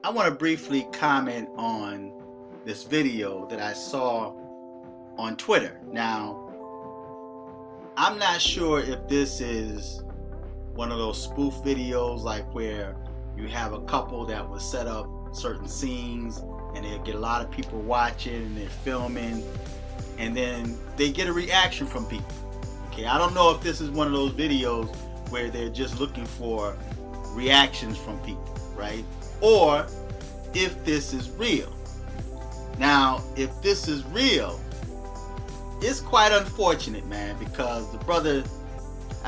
I want to briefly comment on this video that I saw on Twitter. Now, I'm not sure if this is one of those spoof videos like where you have a couple that will set up certain scenes and they'll get a lot of people watching and they're filming and then they get a reaction from people. Okay, I don't know if this is one of those videos where they're just looking for reactions from people, right? Or if this is real. Now, if this is real, it's quite unfortunate, man, because the brother,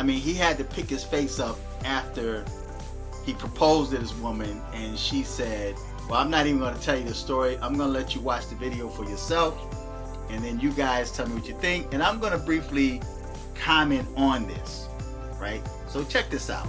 he had to pick his face up after he proposed to this woman and she said, well, I'm not even going to tell you the story. I'm going to let you watch the video for yourself and then you guys tell me what you think, and I'm going to briefly comment on this, right? So check this out.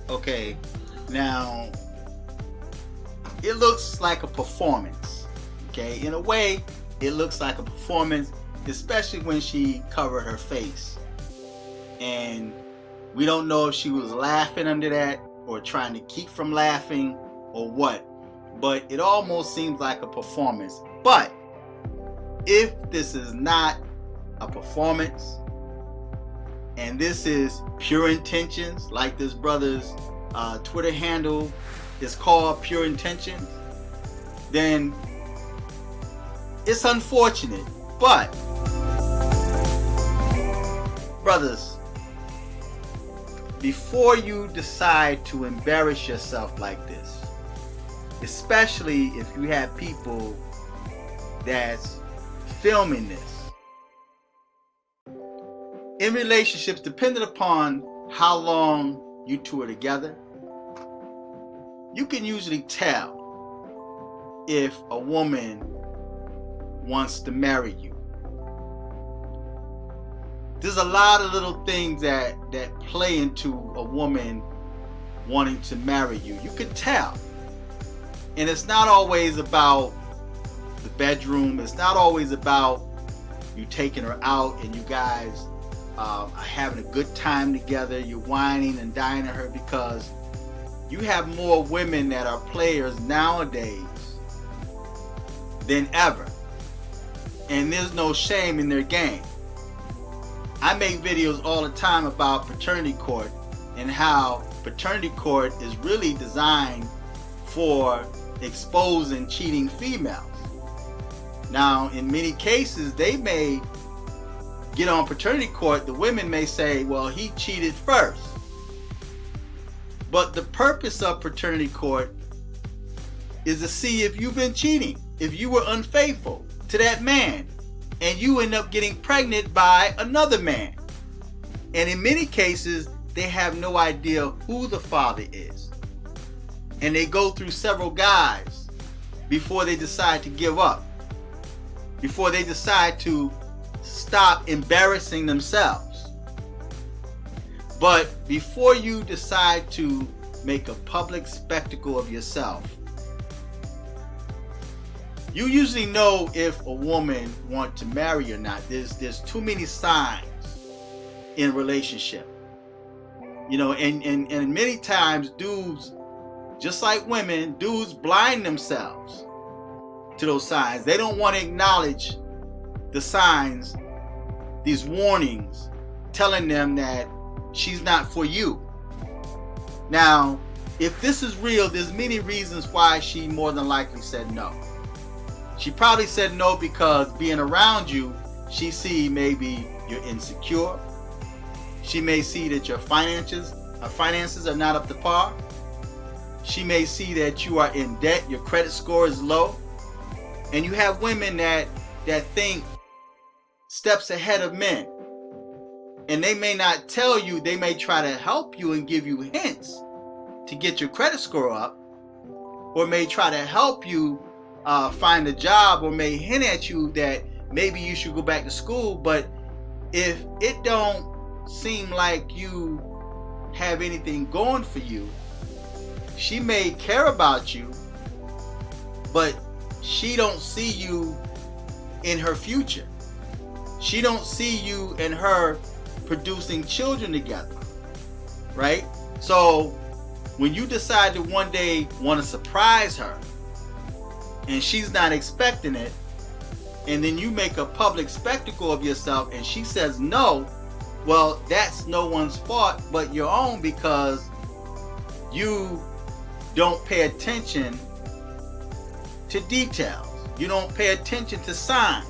Okay, now it looks like a performance. Okay, in a way, it looks like a performance, especially when she covered her face. And we don't know if she was laughing under that or trying to keep from laughing or what, but it almost seems like a performance. But if this is not a performance and this is pure intentions, like this brother's Twitter handle is called Pure Intentions, then it's unfortunate. But brothers, before you decide to embarrass yourself like this, especially if you have people that's filming this, in relationships, depending upon how long you two are together, you can usually tell if a woman wants to marry you. There's a lot of little things that play into a woman wanting to marry you. You can tell. And it's not always about the bedroom. It's not always about you taking her out and you guys are having a good time together. You're whining and dining her, because you have more women that are players nowadays than ever. And there's no shame in their game. I make videos all the time about paternity court and how paternity court is really designed for exposing cheating females. Now, in many cases, they may get on paternity court. The women may say, well, he cheated first. But the purpose of paternity court is to see if you've been cheating, if you were unfaithful to that man, and you end up getting pregnant by another man. And in many cases, they have no idea who the father is. And they go through several guys before they decide to give up, before they decide to stop embarrassing themselves. But before you decide to make a public spectacle of yourself, you usually know if a woman wants to marry or not. There's too many signs in relationship. And many times dudes, just like women, dudes blind themselves to those signs. They don't want to acknowledge the signs, these warnings, telling them that she's not for you. Now, if this is real, there's many reasons why she more than likely said no. She probably said no because being around you, she see maybe you're insecure. She may see that your finances are not up to par. She may see that you are in debt, your credit score is low. And you have women that think steps ahead of men. And they may not tell you, they may try to help you and give you hints to get your credit score up, or may try to help you find a job, or may hint at you that maybe you should go back to school. But if it don't seem like you have anything going for you, she may care about you, but she don't see you in her future. She don't see you and her producing children together, right? So when you decide to one day want to surprise her and she's not expecting it, and then you make a public spectacle of yourself and she says no, well, that's no one's fault but your own, because you don't pay attention to details. You don't pay attention to signs.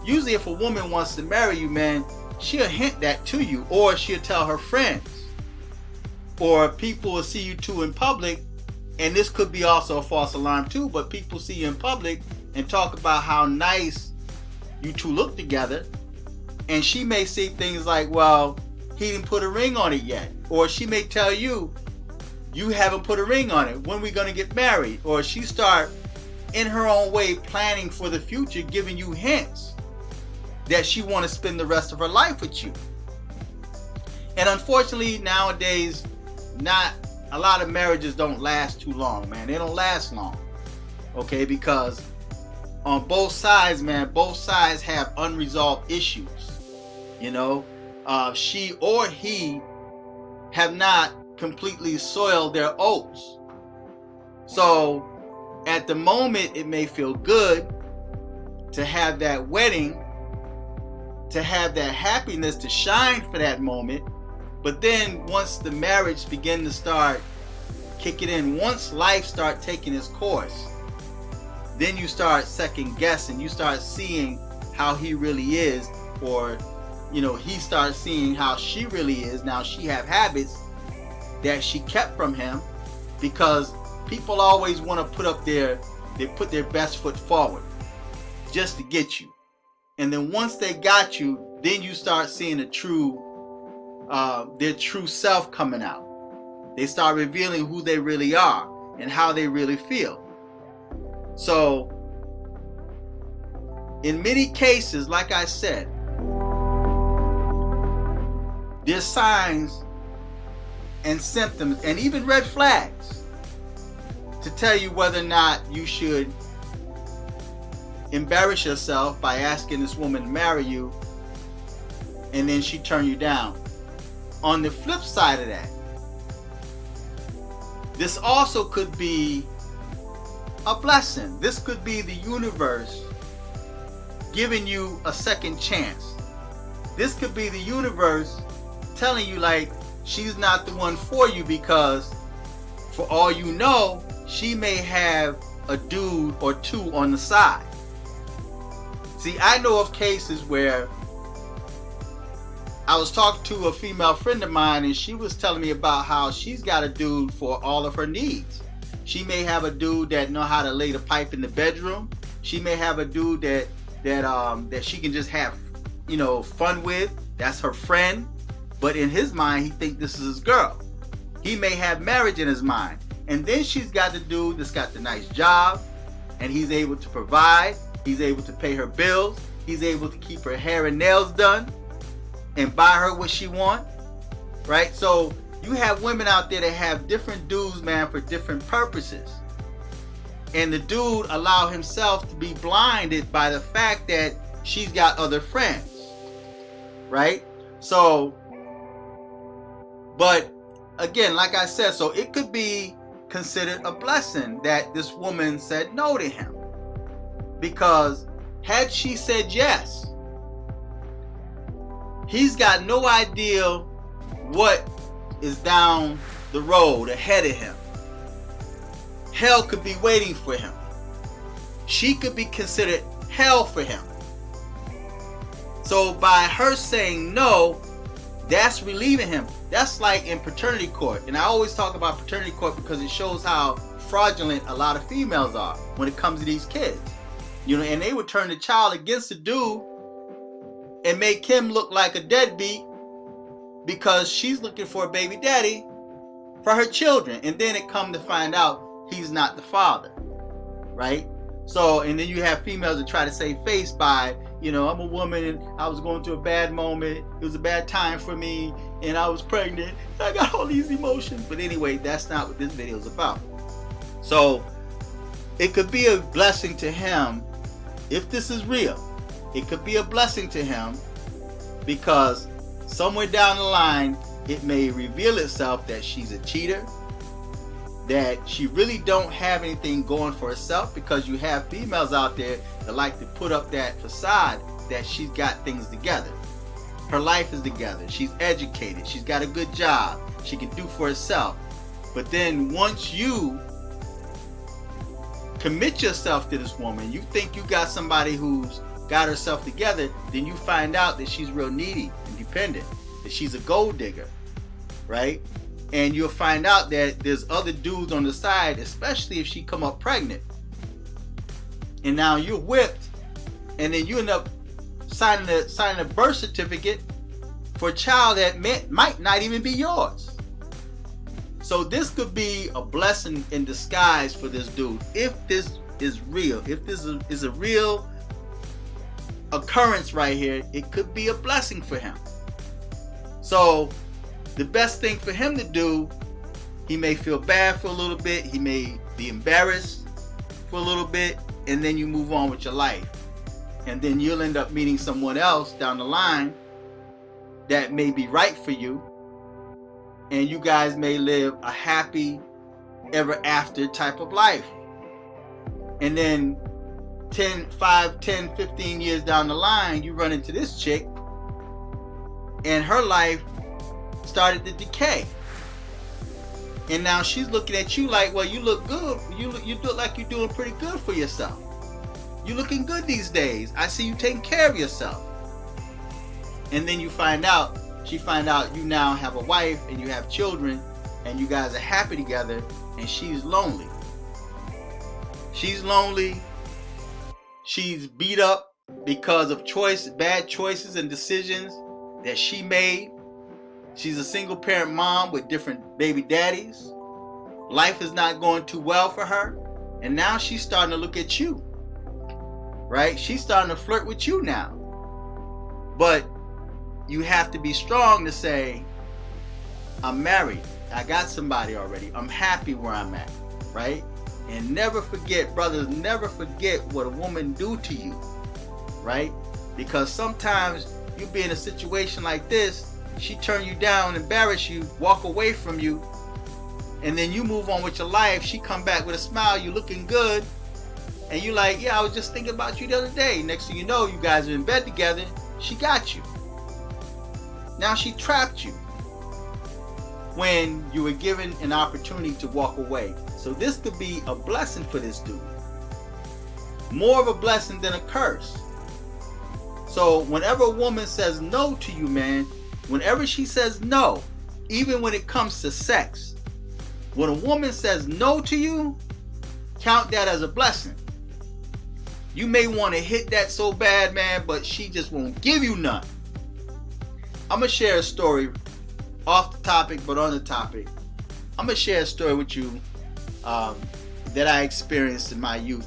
Usually if a woman wants to marry you, man, she'll hint that to you, or she'll tell her friends, or people will see you two in public. And this could be also a false alarm too, but people see you in public and talk about how nice you two look together, and she may say things like, well, he didn't put a ring on it yet, or she may tell you, you haven't put a ring on it, when we gonna get married? Or she start in her own way planning for the future, giving you hints that she want to spend the rest of her life with you. And unfortunately nowadays, not a lot of marriages don't last too long, man. They don't last long, okay? Because on both sides, man, both sides have unresolved issues. You know, she or he have not completely soiled their oats. So at the moment, it may feel good to have that wedding, to have that happiness, to shine for that moment. But then once the marriage begin to start kicking in, once life start taking its course, then you start second guessing. You start seeing how he really is, or you know, he starts seeing how she really is. Now she have habits that she kept from him, because people always want to put their best foot forward just to get you. And then once they got you, then you start seeing their true self coming out. They start revealing who they really are and how they really feel. So in many cases, like I said, there's signs and symptoms and even red flags to tell you whether or not you should embarrass yourself by asking this woman to marry you and then she turn you down. On the flip side of that, this also could be a blessing. This could be the universe giving you a second chance. This could be the universe telling you, like, she's not the one for you, because for all you know, she may have a dude or two on the side. See, I know of cases where I was talking to a female friend of mine, and she was telling me about how she's got a dude for all of her needs. She may have a dude that know how to lay the pipe in the bedroom. She may have a dude that she can just have, you know, fun with. That's her friend. But in his mind, he thinks this is his girl. He may have marriage in his mind. And then she's got the dude that's got the nice job, and he's able to provide. He's able to pay her bills. He's able to keep her hair and nails done and buy her what she wants, right? So you have women out there that have different dudes, man, for different purposes. And the dude allow himself to be blinded by the fact that she's got other friends, right? So, but again, like I said, so it could be considered a blessing that this woman said no to him, because had she said yes, he's got no idea what is down the road ahead of him. Hell could be waiting for him. She could be considered hell for him. So by her saying no, that's relieving him. That's like in paternity court. And I always talk about paternity court because it shows how fraudulent a lot of females are when it comes to these kids. You know, and they would turn the child against the dude and make him look like a deadbeat because she's looking for a baby daddy for her children. And then it come to find out he's not the father, right? So, and then you have females that try to save face by, you know, I'm a woman and I was going through a bad moment. It was a bad time for me and I was pregnant. I got all these emotions. But anyway, that's not what this video is about. So it could be a blessing to him if this is real. It could be a blessing to him because somewhere down the line, it may reveal itself that she's a cheater, that she really don't have anything going for herself, because you have females out there that like to put up that facade that she's got things together. Her life is together. She's educated. She's got a good job. She can do for herself. But then once you commit yourself to this woman, you think you got somebody who's got herself together, then you find out that she's real needy and dependent, that she's a gold digger, right? And you'll find out that there's other dudes on the side, especially if she come up pregnant. And now you're whipped, and then you end up signing a birth certificate for a child that might not even be yours. So this could be a blessing in disguise for this dude. If this is real, if this is a real occurrence right here, it could be a blessing for him. So the best thing for him to do, he may feel bad for a little bit, he may be embarrassed for a little bit, and then you move on with your life. And then you'll end up meeting someone else down the line that may be right for you, and you guys may live a happy ever after type of life. And then 5, 10, 15 years down the line, you run into this chick and her life started to decay. And now she's looking at you like, well, you look good. You look like you're doing pretty good for yourself. You're looking good these days. I see you taking care of yourself. And then you find out, she find out you now have a wife and you have children and you guys are happy together, and she's lonely. She's lonely. She's beat up because of bad choices and decisions that she made. She's a single parent mom with different baby daddies. Life is not going too well for her. And now she's starting to look at you, right? She's starting to flirt with you now. But you have to be strong to say, I'm married. I got somebody already. I'm happy where I'm at, right? And never forget, brothers, never forget what a woman do to you, right? Because sometimes you be in a situation like this, she turn you down, embarrass you, walk away from you, and then you move on with your life. She come back with a smile, you looking good, and you like, yeah, I was just thinking about you the other day. Next thing you know, you guys are in bed together. She got you. Now she trapped you when you were given an opportunity to walk away. So this could be a blessing for this dude. More of a blessing than a curse. So whenever a woman says no to you, man, whenever she says no, even when it comes to sex, when a woman says no to you, count that as a blessing. You may want to hit that so bad, man, but she just won't give you none. I'm going to share a story off the topic, but on the topic. I'm going to share a story with you that I experienced in my youth,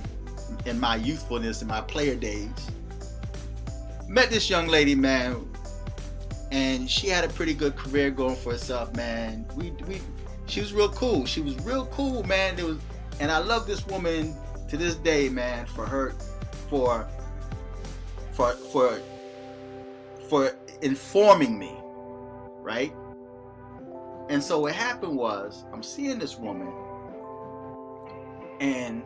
in my youthfulness, in my player days. Met this young lady, man, and she had a pretty good career going for herself, man. She was real cool. She was real cool, man. And I love this woman to this day, man, for informing me, right? And so what happened was, I'm seeing this woman, and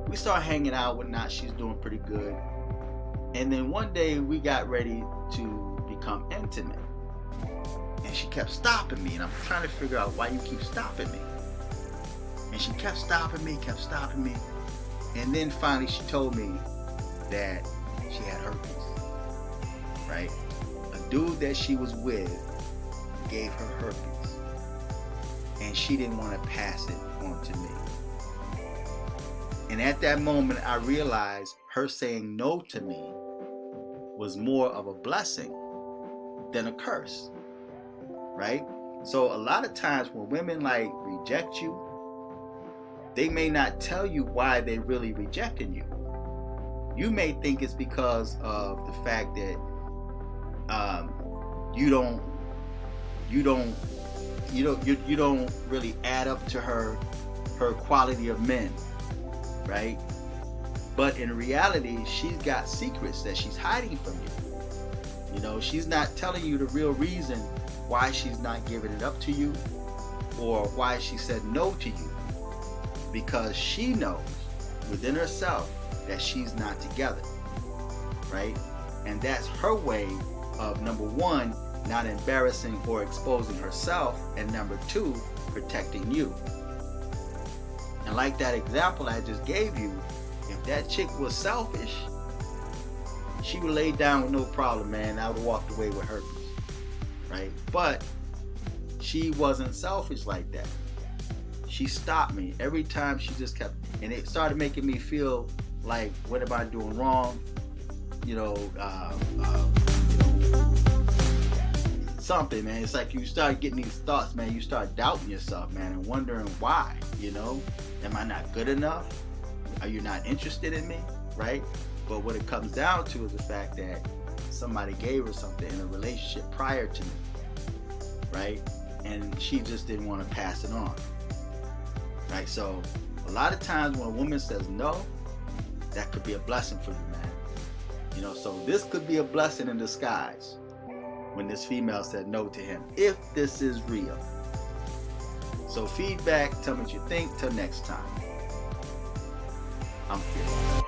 we start hanging out, whatnot. She's doing pretty good. And then one day we got ready to become intimate, and she kept stopping me, and I'm trying to figure out why you keep stopping me. And she kept stopping me, and then finally she told me that she had herpes, right? A dude that she was with gave her herpes, and she didn't want to pass it on to me. And at that moment, I realized her saying no to me was more of a blessing than a curse, right? So a lot of times when women like reject you, they may not tell you why they really rejecting you. You may think it's because of the fact that you don't really add up to her quality of men, right? But in reality, she's got secrets that she's hiding from you. You know, she's not telling you the real reason why she's not giving it up to you or why she said no to you, because she knows within herself that she's not together, right? And that's her way of, number one, not embarrassing or exposing herself, and number two, protecting you. And like that example I just gave you, if that chick was selfish, she would lay down with no problem, man. I would have walked away with herpes, right? But she wasn't selfish like that. She stopped me every time. She just kept, and it started making me feel like, what am I doing wrong? Something, man. It's like you start getting these thoughts, man. You start doubting yourself, man, and wondering why, am I not good enough? Are you not interested in me, right? But what it comes down to is the fact that somebody gave her something in a relationship prior to me, right? And she just didn't want to pass it on, right? So a lot of times when a woman says no, that could be a blessing for you, man. So this could be a blessing in disguise when this female said no to him, if this is real. So feedback, tell me what you think. Till next time, I'm curious.